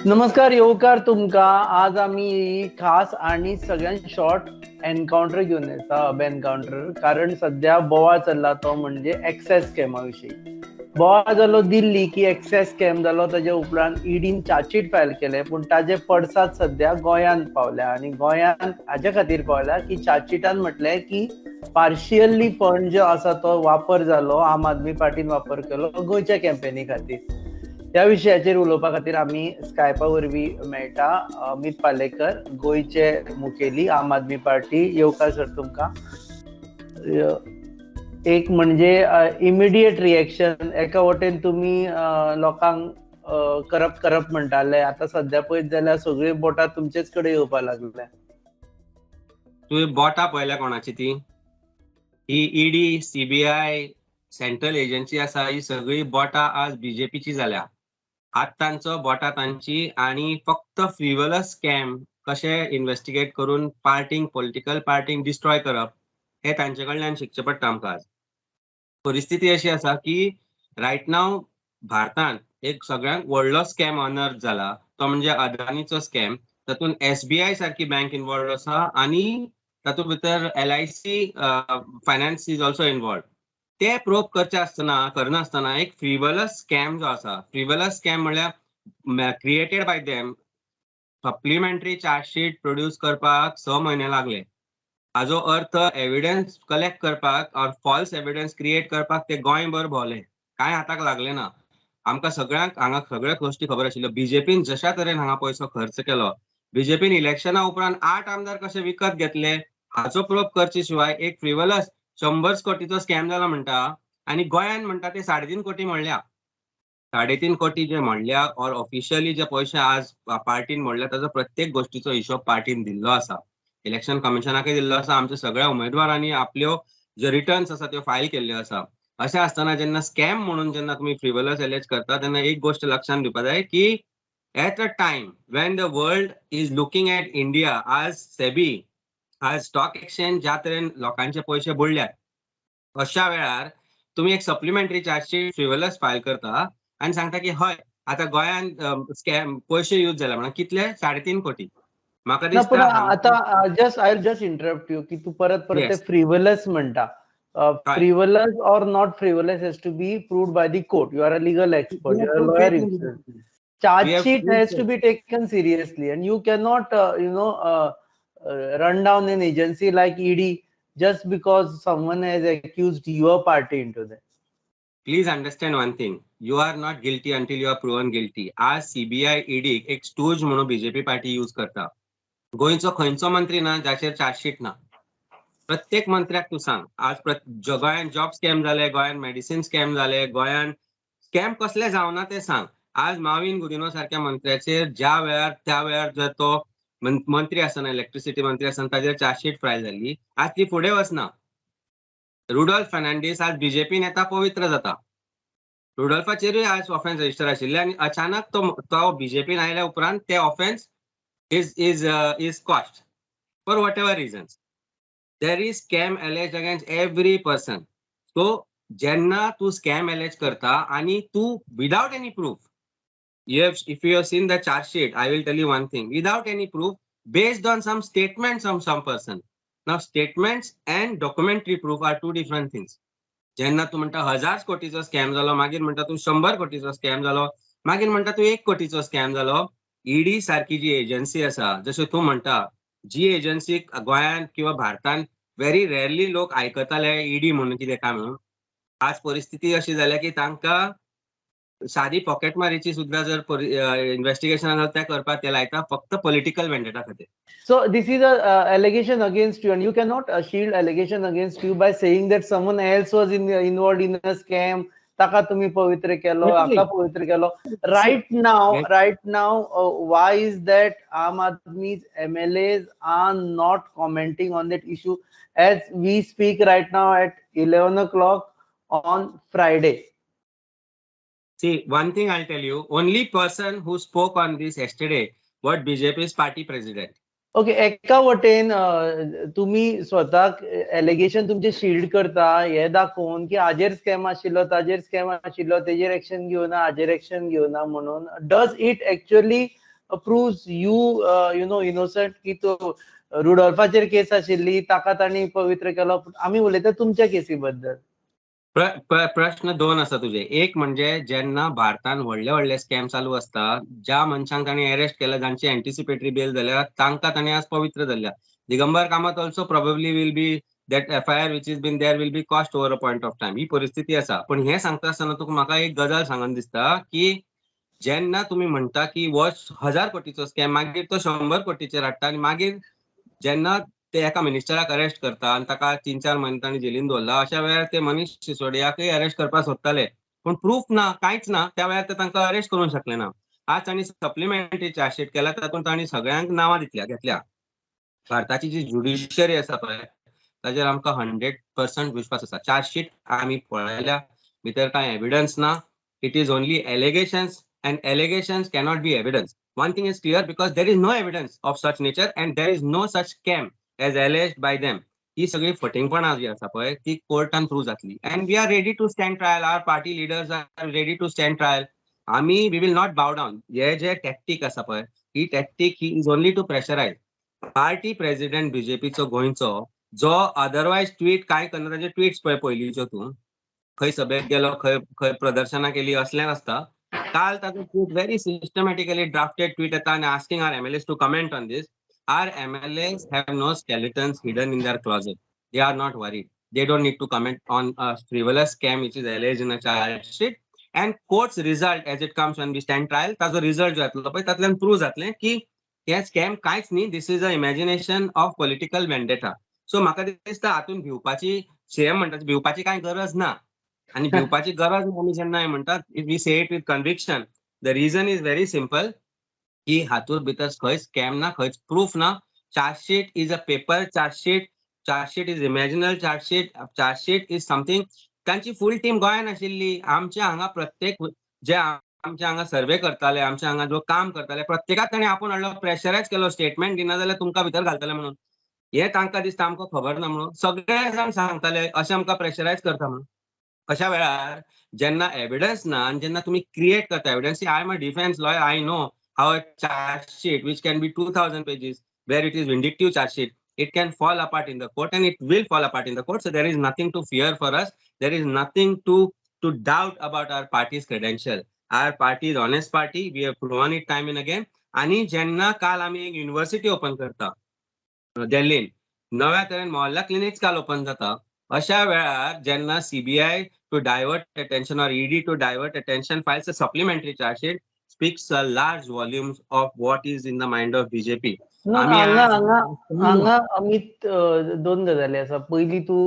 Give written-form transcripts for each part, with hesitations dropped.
नमस्कार येवकार तुमका. आज आम्ही खास आणि सगळ्यांत शॉर्ट एन्काउंटर घेऊन येता. अब एन्काउंटर कारण सध्या बोवाळ चल्ला तो म्हणजे एक्सेस स्कॅमा विशीं. बोवाळ जालो दिल्ली की एक्सेस स्कॅम जालो, ताजे उपरांत ईडीन चार्जशीट फायल केले, पूण ताजे पडसाद सध्या गोंयांत पावल्या आणि गोंयांत हाजे खातीर पावल्या की चार्जशिटान म्हटलें की पार्शियली फंड जो आसा तो वापर जालो, आम आदमी पार्टीन वापर केलो गोंयच्या कॅम्पेनी खातीर. त्या विशयाचेर उलोवपा खातीर आमी स्कायपा वरवीं मेळटा. अमित पालेकर, गोंयचे मुखेली, आम आदमी पार्टी. येवकार सर तुमकां. एक म्हणजे इमिडिएट रिएक्शन. एका वटेन तुमी लोकांक करप म्हणटाले, आतां सध्या पळयत जाल्यार सगळीं बोटां तुमचेच कडेन येवपा लागल्या. तुवें बोटां पळयल्या कोणाची ती? ही ईडी, सीबीआय, सेंट्रल एजन्सी आसा, ही सगळी बोटां आज बीजेपीची जाल्या. हात तांचो, बोटां तांची, आणि फक्त फ्रिवलस स्कॅम कशे इन्व्हेस्टिगेट करून पॉलिटिकल पार्टींक डिस्ट्रॉय करप, हे तांचे कडल्यान शिकचें पडटा आमकां आज. परिस्थिती अशी आसा की रायट नाव भारतांत एक सगळ्यांत व्हडलो स्कॅम अनर्थ जाला, तो म्हणजे अदानीचो स्कॅम. तातूंत एसबीआय सारकी बँक इन्वॉल्व आसा आणि तातूंत भितर LIC finance is also involve. ते प्रोब करनासतना एक फ्रिवलस स्कॅम जो आसा, फ्रिवलस स्कॅम म्हळ्यार created by them, supplementary chargesheet produce करपाक 6 म्हयने लागले. हाजो अर्थ एविडन्स कलेक्ट करपाक और फॉल्स एविडन्स क्रिएट करपाक ते गोंयभर भोंवले, कांय हाताक लागले ना. आमकां सगळ्यांक हांगा सगळ्या गोश्टी खबर आशिल्ल्यो. बीजेपीन जशा तरेन हांगा पयसो खर्च केलो, बीजेपीन इलेक्शना उपरांत 8 आमदार कशे विकत घेतले, हाचो प्रोब करचे शिवाय एक फ्रिवलस 100 कोटीचो स्कॅम जाला म्हणटा, आणि गोंयान म्हणटा ते 3.5 कोटी मोडल्या. 3.5 कोटी जे मोडल्या और ऑफिशियली जे पयशे आज पार्टीन मोडल्या, ताचो प्रत्येक गोष्टीचो हिशोब पार्टीन दिल्लो आसा. इलेक्शन कमिशनाकय दिल्लो आसा. आमच्या सगळ्या उमेदवारांनी आपल्यो जे रिटर्न्स आसा त्यो फायल केल्ल्यो आसा. अशें आसतना जेन्ना स्कॅम म्हणून जेन्ना तुमी फ्रिवलस एलेज करता, तेन्ना एक गोष्ट लक्षात दिवपा जाय की at a time Wien the world is looking at India आज सेबी, आज स्टॉक एक्सचेंज ज्या तरेन लोकांचे पयशे बुडल्यात, अशा वेळार तुम्ही एक सप्लिमेंटरी चार्जशीट फ्रिवलस फायल करता आणि सांगता की हय आता गोंयान स्कॅम पयशे यूज जाला म्हणून कितले 3.5 कोटी. म्हाका ना पण दिसता आता I will just interrupt you की तू परत ते Yes. फ्रिवलस म्हणटा. Right. Frivolous or not frivolous has to be proved by the court. You are a legal expert, you are a lawyer himself. Charge sheet has to be taken seriously, and you cannot run down an agency like ED just because someone has accused your party into that. Please understand one thing. You are not guilty until you are proven guilty. आज CBI ED एक stooge म्हणून BJP party use करता. गोंयचो खंयचो मंत्री ना जाचेर chargesheet ना. प्रत्येक मंत्र्याक तू सांग, आज गोंयान जॉब स्कॅम जाले, गोंयान मेडिसिन स्कॅम जाले, गोंयान स्कॅम कसले जावना ते सांग. आज माविन गुदिनो सारख्या मंत्र्याचेर ज्या वेळार त्या वेळार जर तो मंत्री आसतना, इलेक्ट्रिसिटी मंत्री आसतना ताचेर चार्जशीट फायल जाल्ली, आज ती फुडें वचना. रुडॉल्फ फर्नांडीस आज बीजेपी नेता पवित्र जाता. रुडॉल्फाचेरूय आज ऑफेन्स रजिस्टर आशिल्ले आणि अचानक तो बीजेपीन आयल्या उपरांत ते offence is quashed for whatever reasons. There is scam alleged against every person. So jenna tu scam alleged karta आणि तू without any proof, if you have seen the charge sheet, I will tell you one thing, without any proof, based on some statements of some person. Now statements and documentary proof are two different things. जेन्ना तू म्हणटा 1000 कोटीचो scam जालो, मागीर म्हणटा तू 100 कोटीचो scam जालो, मागीर म्हणटा तू 1 कोटीचो scam जालो. ED सारखी जी एजन्सी आसा, जशें तू म्हणटा, जी एजन्सी गोंयान किंवा भारतान व्हेरी रेअरली लोक आयकताले ईडी म्हणून कितें काय म्हणून, आज परिस्थिती अशी जाल्या की तांकां सादी पॉकेटमारीची सुद्धा जर इन्व्हेस्टिगेशन ते करपाक ते लायता फक्त पॉलिटिकल वेंडेटा खातीर. So this is a allegation against you, and you cannot shield allegation against you by saying that someone else was involved in a scam. Taka tumi pavitra kelo, akka pavitra kelo. Right now, why is that Aam Aadmi's MLAs are not commenting on that issue as we speak right now at 11 o'clock on Friday? See, one thing I'll tell you, only person who spoke on this yesterday was BJP's party president. Okay, एका वटेन तुम्ही स्वतःक allegation तुमचे shield करता हे दाखोवन की हाजेर स्कॅम आशिल्लो, ताजेर स्कॅम आशिल्लो, तेजेर एक्शन घेवना, हाजेर एक्शन घेवना म्हणून. Does it actually proves you know innocent की तो रुडॉल्फाचेर केस आशिल्ली ताका तांणी पवित्र केलो. आमी उलयता तुमच्या केसी बद्दल. प्रश्न दोन आसा तुजे. एक म्हणजे जेन्ना भारतान व्हडले व्हडले स्कॅम चालू असता, ज्या मनशांक तांणी अरेस्ट केला, जांची एंटिसिपेटरी बेल जाल्या, तांकां तांणी आज पवित्र धरल्या. Digambar Kamat also probably will be that FIR which has been there will be cost over a point of time. ही परिस्थिती आसा. पण हे सांगता आसतना तुका म्हाका एक गजाल सांगन दिसता की जेन्ना तुम्ही म्हणता की हो 1000 कोटीचो स्कॅम, मागीर तो 100 कोटीचेर हाडटा आनी मागीर जेन्ना ते एका मिनिस्टराक अरेस्ट करता आनी ताका 3-4 म्हयने तांणी जेलीन दवरला, अशा वेळार ते मनीष सिसोदियाकय अरेस्ट करपाक सोदताले. पण प्रूफ ना, कांयच ना, त्या वेळार ते तांकां अरेस्ट करूंक शकले ना. आज तांणी सप्लिमेंटरी चार्जशीट केला, तातूंत तांणी सगळ्यांक नांवां घेतल्या. भारताची जी ज्युडिशियरी आसा पळय ताजेर आमकां 100% विश्वास आसा. चार्जशीट आमी पळयल्या, भितर कांय एविडन्स ना. It is only allegations and allegations cannot be evidence. One thing is clear, because there is no evidence of such nature and there is no such scam as alleged by them. ही सगळी फटिंगपणां जी आसा पळय ती कोर्टान prove जातली. And we are ready to stand trial. Our party leaders are ready to stand trial. आमी we will not bow down. हे जे tactic आसा पळय, ही टॅक्टीक ही is only to pressurise. Party president बीजेपीचो गोंयचो, जो अदरवायज ट्वीट काय करना, ताचे ट्वीट्स पळय पयलींच्यो तूं, खंय सभेक गेलो, खंय प्रदर्शनां केली, असलें आसता. काल ताजो tweet very systematically drafted tweet येता आनी asking our MLAs to comment on this. Our MLAs have no skeletons hidden in their closet. They are not worried. They don't need to comment on a frivolous scam which is alleged in a charge sheet. And court's result as it comes when we stand trial, ताजो result जो येतलो पळय तातल्यान prove जातलें की हे scam कांयच न्ही, this is a imagination of political vendetta. So म्हाका दिसता हातून भिवपाची, सीएम म्हणटा भिवपाची कांय गरज ना. आणि भिवपाची गरज ना आमी जेन्ना म्हणटात, if we say it with conviction, the reason is very simple की हातूंत भितर खंय स्कॅम ना, खंयच प्रूफ ना. Chargesheet is a paper chargesheet, chargesheet is imaginal chargesheet, chargesheet is something. तांची फूल टीम गोंयान आशिल्ली. आमच्या हांगा प्रत्येक जे आमच्या हांगा सर्वे करताले, आमच्या हांगा जो काम करताले, प्रत्येकाक ताणें आपूण हाडलो, प्रेशरायज केलो, स्टेटमेंट दिना जाल्यार तुमकां भितर घालतले म्हणून. हे तांकां दिसता आमकां खबर ना म्हणून. सगळे जाण सांगताले अशें आमकां प्रेशरायज करता म्हणून. अशा वेळार जेन्ना एविडन्स ना आनी जेन्ना तुम्ही क्रिएट करता evidence, I am a defence lawyer, I know how a chargesheet which can be 2000 pages where it is vindictive charge sheet, it can fall apart in the court and it will fall apart in the court. So there is nothing to fear for us. There is nothing to doubt about our party's credential. Our party is honest party. We have proven it time and again. आणि जेन्ना काल आमी एक university open करता दिल्लीन, नव्या तरेन मोहल्ला clinics काल open जाता, अशा वेळार जेन्ना CBI to divert attention or ED to divert attention files a supplementary charge sheet, speaks a large volumes of what is in the mind of BJP. हांगा अमित दोन गजाली आसा. पयली तू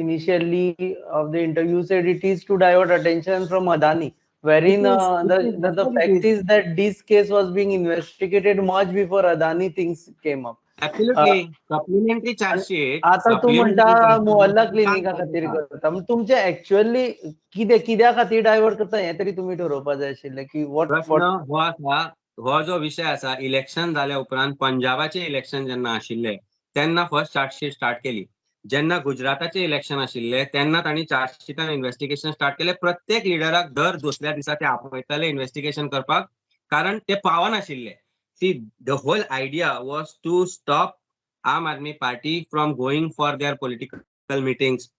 initially of the interview said it is to divert attention from Adani, wherein the fact is that this case was being investigated much before Adani things came up. Absolutely. Supplementary charge sheet. आता तू म्हणटा मोहल्ला क्लिनिका खातीर करता, तुमचे actually कित्या खातीर divert करता हे तरी तुम्ही ठरवपाक जाय आशिल्लें की हो जो विषय आसा, इलेक्शन जाल्या उपरांत पंजाबाचे इलेक्शन जेन्ना आशिल्ले तेन्ना फर्स्ट चार्जशीट स्टार्ट केली. जेन्ना गुजराताचे इलेक्शन आशिल्ले तेन्ना तांणी चार्जशीटान इन्व्हेस्टिगेशन स्टार्ट केले. प्रत्येक लिडराक दर दुसऱ्या दिसा ते आपयताले इन्व्हेस्टिगेशन करपाक, कारण ते पावनाशिल्ले. See, the whole idea was to stop Aam Aadmi Party from going for their political meetings,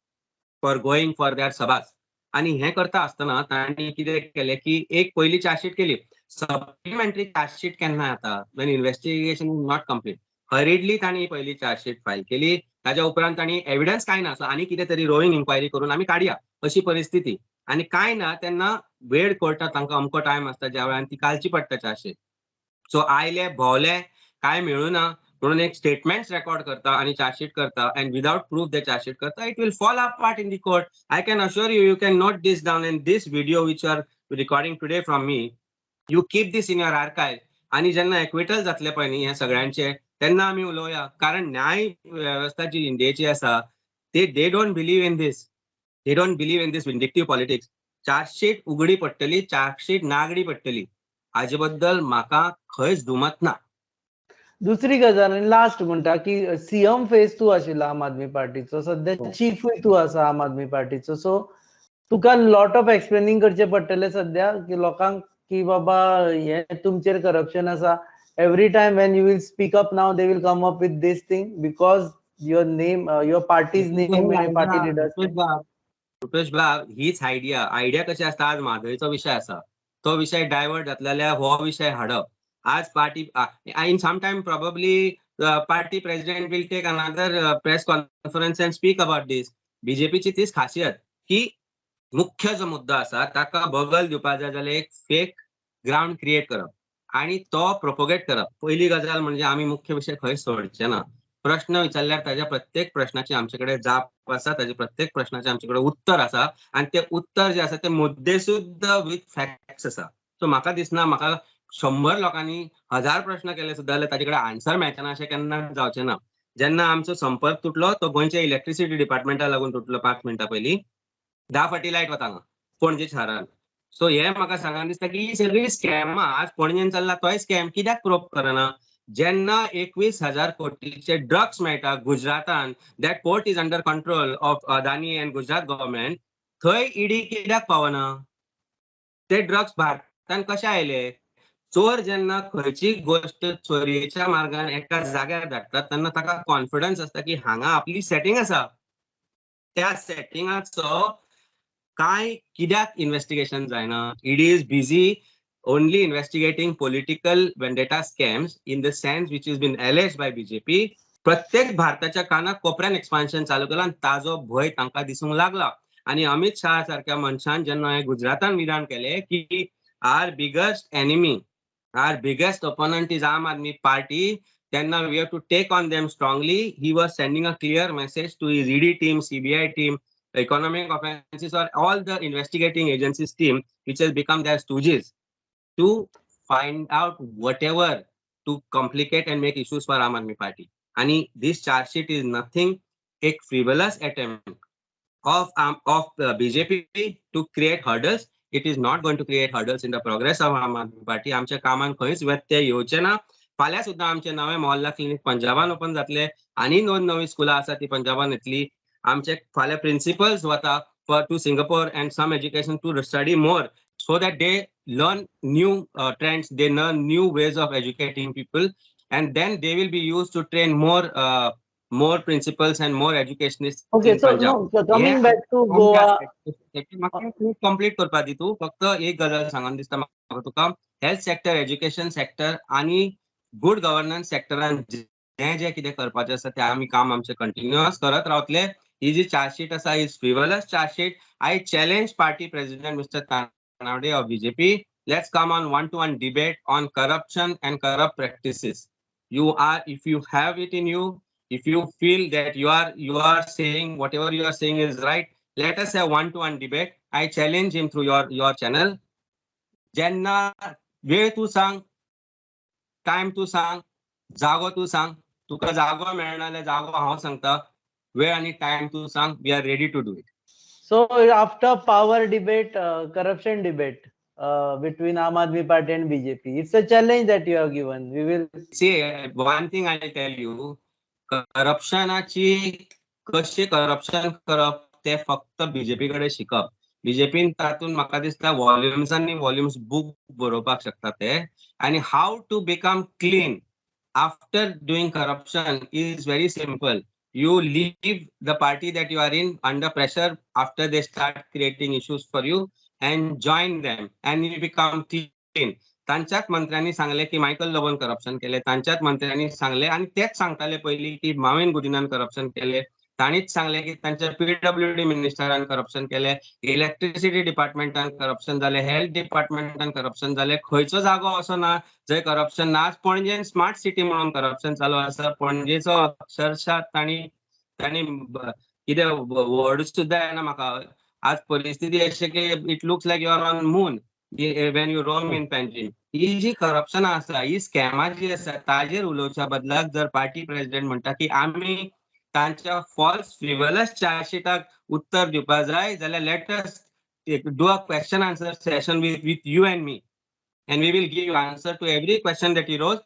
for going for their sabhas. आणि हे करता आसतना तांणी कितें केलें की एक पयली चार्जशीट केली. सप्लिमेंटरी चार्जशीट केन्ना येता, when investigation is not complete. हरिडली तांणी पयली चार्जशीट फायल केली. ताच्या उपरांत तांणी एविडन्स काय ना, आनी कितें तरी रोईंग इन्क्वायरी करून आमी काडया अशी परिस्थिती. आनी काय ना तेन्ना वेळ कोर्टात तांकां अमको टायम आसता ज्या वेळार ती घालची पडटा चार्जशीट. सो आयले भोवले काय मेळुना म्हणून एक स्टेटमेंट्स रेकॉर्ड करता आणि चार्जशीट करता, and without proof they chargesheet करता. It will fall apart in the court. I can assure you, you can note this down in this video which are recording today from me. You keep this in your archive. आणि जेन्ना acquittal जातले पळय न्ही हे सगळ्यांचे, तेन्ना आमी उलोवया. कारण न्याय व्यवस्था जी इंडियेची आसा they don't believe in this. They don't believe in this vindictive politics. Chargesheet उगडी पडटली, चार्जशीट नागडी पडटली, हाजे बद्दल म्हाका खंयच दुमत ना. दुसरी गजाल लास्ट म्हणटा की सीएम फेज तू आशिल्लो आम आदमी पार्टीचो, सध्या चीफूय तू आसा आम आदमी पार्टीचो. सो तुका लॉट ऑफ एक्सप्लेनिंग करचे पडटले सध्या की लोकांक की बाबा हे तुमचेर करप्शन आसा, every time when you will speak up now, they will come up with this thing because your name, your party's name and party leaders name. Rupesh बाब, हीच आयडिया कशी असता, आज म्हादयचो विषय असा, तो विषय डायवर्ट जातलेल्या हो विषय हाडप. आज party in some time probably party president will take another press conference and speak about this. बीजेपीची तीच खासियत की मुख्य जो मुद्दा असा ताका बगल दिवपाक जाय जाल्यार एक फेक ग्राउंड क्रिएट करप आणि तो प्रोपोगेट करप. पहिली गजाल म्हणजे आम्ही मुख्य विषय खंय सोडचे ना. प्रश्न विचारल्यार ताज्या प्रत्येक प्रश्नाची आमच्याकडे जाप आसा, ताज्या प्रत्येक प्रश्नाचे आमच्याकडे उत्तर आसा आणि ते उत्तर जे आसा ते मुद्देसूद विथ फॅक्ट्स आसा. सो म्हाका दिसना म्हाका 100 लोकांनी 1000 प्रश्न केले सुद्धा जाल्यार ताचे कडेन आन्सर मेळचना अशें केन्ना जावचें ना. जेन्ना आमचो संपर्क तुटलो तो गोंयच्या इलेक्ट्रिसिटी डिपार्टमेंटाक लागून तुटलो 5 मिनटां पयलीं. 10 फाटी लायट वता हांगा पणजे शारान. सो हे म्हाका सांगान दिसता की ही सगळी स्कॅम आज पणजेन चल्ला तोय स्कॅम कित्याक प्रोब करना. जेन्ना 21,000 कोटीचे ड्रग्स मेळटा गुजरातान, that port is under control of Adani and Gujarat government, थंय ईडी कित्याक पावना. ते ड्रग्स भारतान कशे आयले. चोर जेन्ना खंयची गोष्ट चोरयेच्या मार्गान एका जाग्यार धाडटा तेन्ना ताका कॉन्फिडन्स आसता की हांगा आपली सेटिंग आसा. त्या सेटिंगाचो काय कित्याक इन्व्हेस्टिगेशन जायना. ED is busy only investigating political vendetta scams in the sense which has been alleged by BJP. प्रत्येक भारताच्या कानाक कोपऱ्यान एक्सपान्शन चालू केला आणि ताजो भय तांकां दिसूंक लागला. आणि अमित शाह सारख्या मनशान जेन्ना हे गुजरातान विधान केले की our biggest enemy, our biggest opponent is Aam Aadmi party, तेन्ना we have to take on them strongly. He was sending a clear message to his ED team, CBI team, economic offenses or all the investigating agencies team which has become their stooges to find out whatever to complicate and make issues for Aam Aadmi Party. And this charge sheet is nothing, a frivolous attempt of BJP to create hurdles. It is not going to create hurdles in the progress of Aam Aadmi Party. आमच्या कामान खंयच व्यत्यय येवचे ना. फाल्यां सुद्दां आमचे नवे मोहल्ला क्लिनिक पंजाबान ओपन जातले आनी 2 नवी स्कुलां आसा ती पंजाबान येतली. आमचे फाल्यां प्रिन्सिपल्स वता for to Singapore and some education to study more so that they learn new trends, they learn new ways of educating people, and then they will be used to train more principals and more educationists. Okay, in so Punjab. no, so coming back to Goa. Complete करपा दी तू. फक्त एक गजाल सांगून दिसता म्हाका तुका, health sector, education sector आणि good governance सेक्टरान जे कितें करपाचें आसा ते आमी काम आमचे कंटिन्युअस करत रावतले. ही जी चार्जशीट आसा ही frivolous chargesheet. I challenge party president mister Tanawade of BJP, let's come on one-to-one debate on corruption and corrupt practices. If you have it in you, if you feel that you are saying whatever you are saying is right, let us have one-to-one debate. I challenge him through your channel. जेन्ना वेळ तू सांग, time तू सांग, जागो तू सांग. तुका जागो मेळना जाल्यार जागो हांव सांगता. वेळ आणि टाइम तू सांग. We are ready to do it. So after power debate, corruption debate between Aam Aadmi Party and BJP, it's a challenge that you have given. We will see one thing I will tell you. करप्शनाची कशें corruption करप ते फक्त BJP कडे शिकप. बीजेपीन तातून म्हाका दिसता volumes आनी व्हॉल्युम्स बुक बरोवपाक शकता ते. आनी how to become clean after doing corruption is very simple. You leave the party that you are in under pressure after they start creating issues for you and join them and you become clean. तांच्याच मंत्र्यांनी सांगले की Michael लोबोन corruption केले, तांच्याच मंत्र्यांनी सांगले आणि तेच सांगताले पयलीं की मावेन गुदिनान करप्शन केले. तांणीच सांगले की तांच्या पीडब्ल्यूडी मिनिस्टरान करप्शन केले, इलेक्ट्रिसिटी डिपार्टमेंटान करप्शन जाले, हेल्थ डिपार्टमेंटान करप्शन जाले. खंयचो जागो असो ना जंय करप्शन ना. आज पणजेन स्मार्ट सिटी म्हणून करप्शन चालू आसा. पणजेचो अक्षरशः तांणी कितें वर्ड सुद्दां येना म्हाका. आज परिस्थिती अशी की it looks like you are on moon when you roam in Panjim. ही जी करप्शन आसा, ही स्कॅमां जी आसा ताजेर उलोवच्या बदलाक जर पार्टी प्रेसिडेंट म्हणटा की आमी तांच्या फॉल्स फ्रिवलस चार्जशीटाक उत्तर दिवपाक जाय जाल्यार let us do a question answer session with you and me, and we will give you answer to every question that you rose,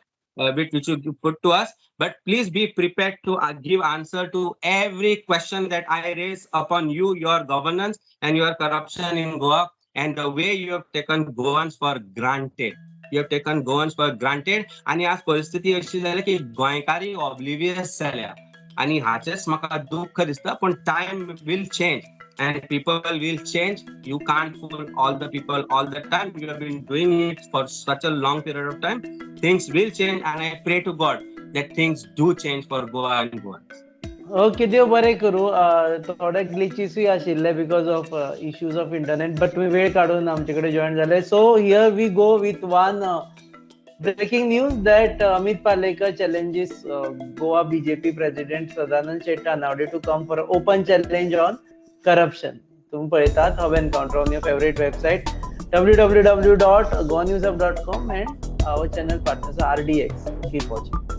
which you put to us. But please be prepared to give answer to every question that I raise upon you, your governance and your corruption in Goa and the way you have taken Goans for granted. You have taken Goans for granted आणि आज परिस्थिती अशी जाली की गोंयकारी oblivious जाल्या आणि हाचेच म्हाका दुःख दिसता पण time will change and people will change. You can't fool all the people all the time. You have been doing it for such a long period of time. Things will change and I pray to God that things do change for Goa and Goans. Okay, देव बरें करूं. थोडे ग्लिचीसूय आशिल्ले because of issues of internet, but तुम्ही वेळ काढून आमचे कडेन जॉईन झाले. So here we go with one breaking news that Amit Palekar challenges Goa BJP President Sadanand Shetta Nowday to come for an open challenge on corruption. तुम्ही पळयतात hub encounter on your favourite website www.goanewsup.com and our channel partners RDX. Keep watching.